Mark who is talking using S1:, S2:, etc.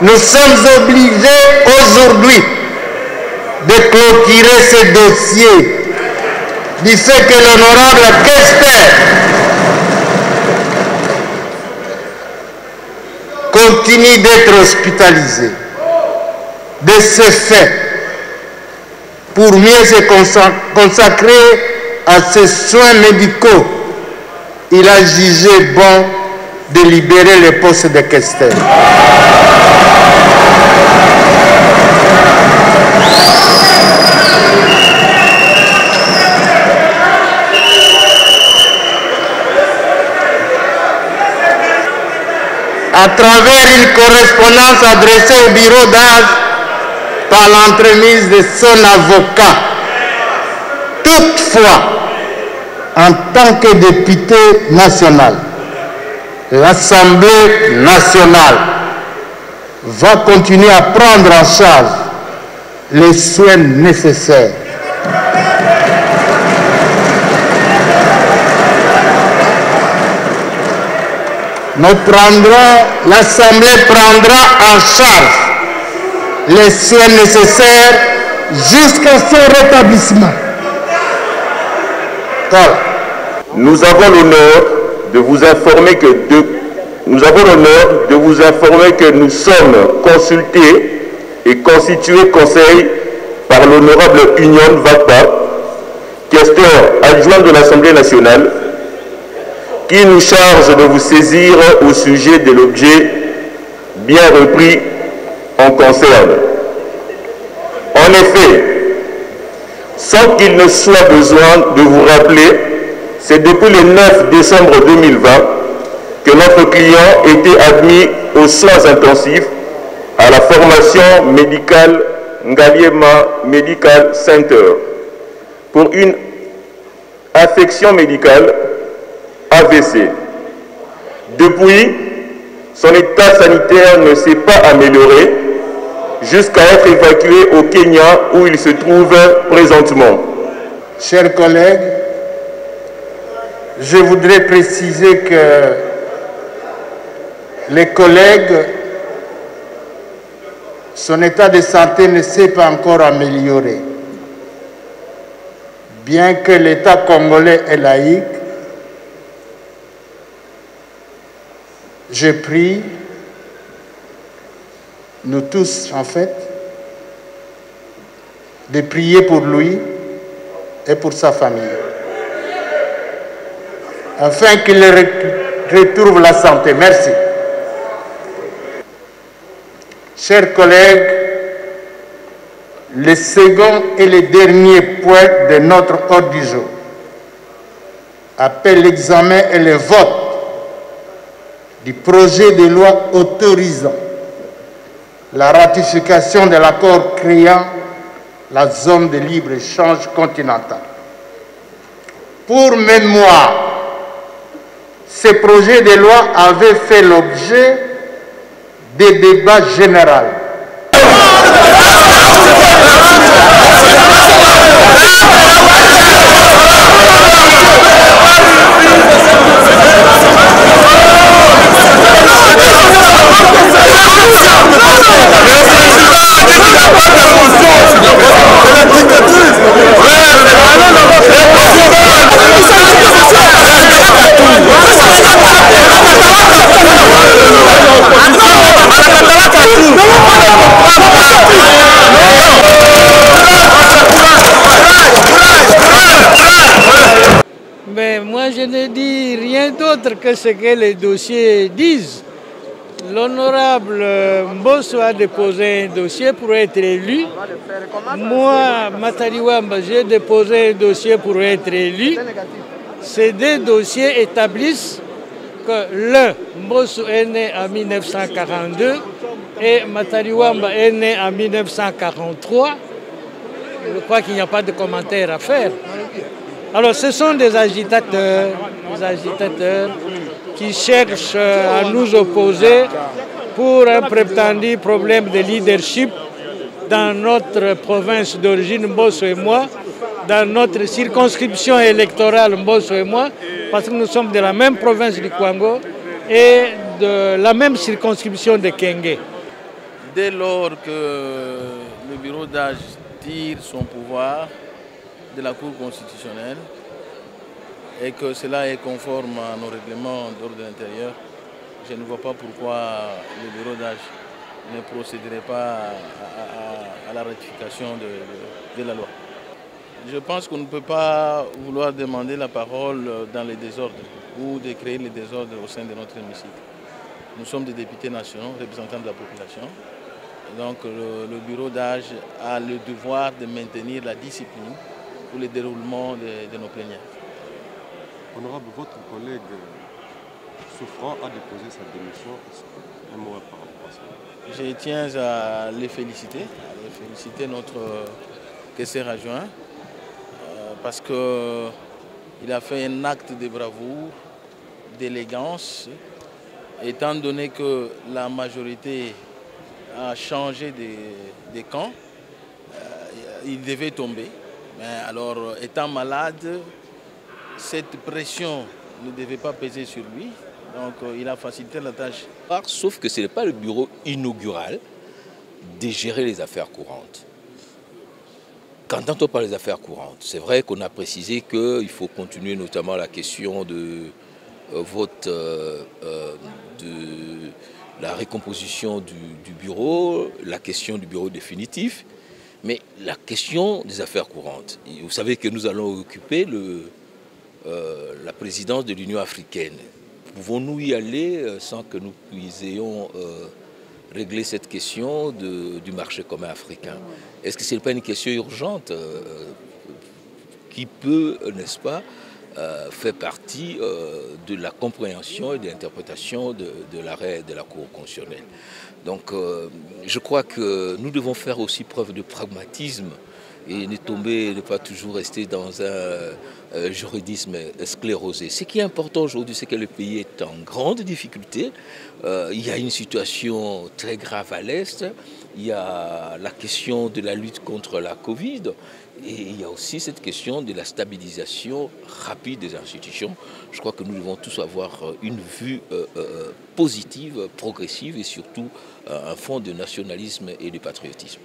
S1: nous sommes obligés aujourd'hui de clôturer ce dossier du fait que l'honorable Kester continue d'être hospitalisé. De ce fait, pour mieux se consacrer à ses soins médicaux, il a jugé bon de libérer le poste de Kester. À travers une correspondance adressée au bureau d'âge par l'entremise de son avocat. Toutefois, en tant que député national, l'Assemblée nationale va continuer à prendre en charge les soins nécessaires. L'Assemblée prendra en charge les soins nécessaires jusqu'à son rétablissement. Voilà.
S2: Nous avons l'honneur de vous informer que nous sommes consultés et constitués conseil par l'honorable Union Vakpa, questeur adjoint de l'Assemblée nationale, qui nous charge de vous saisir au sujet de l'objet bien repris en concerne. En effet, sans qu'il ne soit besoin de vous rappeler, c'est depuis le 9 décembre 2020 que notre client était admis aux soins intensifs à la formation médicale Ngaliema Medical Center pour une affection médicale AVC. Depuis, son état sanitaire ne s'est pas amélioré jusqu'à être évacué au Kenya où il se trouve présentement.
S1: Chers collègues, je voudrais préciser que les collègues, son état de santé ne s'est pas encore amélioré. Bien que l'État congolais est laïque, je prie, nous tous en fait, de prier pour lui et pour sa famille, afin qu'il retrouve la santé. Merci. Chers collègues, le second et le dernier point de notre ordre du jour appelle l'examen et le vote du projet de loi autorisant la ratification de l'accord créant la zone de libre-échange continentale. Pour mémoire, ce projet de loi avait fait l'objet des débats généraux.
S3: Mais moi je ne dis rien d'autre que ce que les dossiers disent. L'honorable Mbosso a déposé un dossier pour être élu. Moi, Matari Wamba, j'ai déposé un dossier pour être élu. Ces deux dossiers établissent que le Mbosso est né en 1942 et Matari Wamba est né en 1943. Je crois qu'il n'y a pas de commentaire à faire. Alors ce sont des agitateurs qui cherchent à nous opposer pour un prétendu problème de leadership dans notre province d'origine, Mbosso et moi, dans notre circonscription électorale, Mbosso et moi, parce que nous sommes de la même province du Kwango et de la même circonscription de Kenge.
S4: dès lors que le bureau d'âge tire son pouvoir de la Cour constitutionnelle et que cela est conforme à nos règlements d'ordre intérieur, je ne vois pas pourquoi le bureau d'âge ne procéderait pas à la ratification de la loi. Je pense qu'on ne peut pas vouloir demander la parole dans les désordres ou de créer les désordres au sein de notre hémicycle. Nous sommes des députés nationaux, représentants de la population. Et donc le bureau d'âge a le devoir de maintenir la discipline pour le déroulement de nos plénières.
S5: Honorable, votre collègue souffrant a déposé sa démission. Un mot par rapport à ça.
S4: Je tiens à les féliciter, notre caissier adjoint, parce qu'il a fait un acte de bravoure, d'élégance, étant donné que la majorité a changé de camp, il devait tomber. Mais alors, étant malade, cette pression ne devait pas peser sur lui, donc il a facilité la tâche.
S6: Sauf que ce n'est pas le bureau inaugural de gérer les affaires courantes. Quand on parle des affaires courantes, c'est vrai qu'on a précisé qu'il faut continuer notamment la question de vote de la récomposition du bureau, la question du bureau définitif, mais la question des affaires courantes. Et vous savez que nous allons occuper la présidence de l'Union africaine. Pouvons-nous y aller sans que nous puissions régler cette question du marché commun africain? Est-ce que ce n'est pas une question urgente qui peut, n'est-ce pas, faire partie de la compréhension et de l'interprétation de l'arrêt de la Cour constitutionnelle? Donc je crois que nous devons faire aussi preuve de pragmatisme et ne pas toujours rester dans un juridisme sclérosé. Ce qui est important aujourd'hui, c'est que le pays est en grande difficulté. Il y a une situation très grave à l'Est. Il y a la question de la lutte contre la Covid. Et il y a aussi cette question de la stabilisation rapide des institutions. Je crois que nous devons tous avoir une vue positive, progressive et surtout un fond de nationalisme et de patriotisme.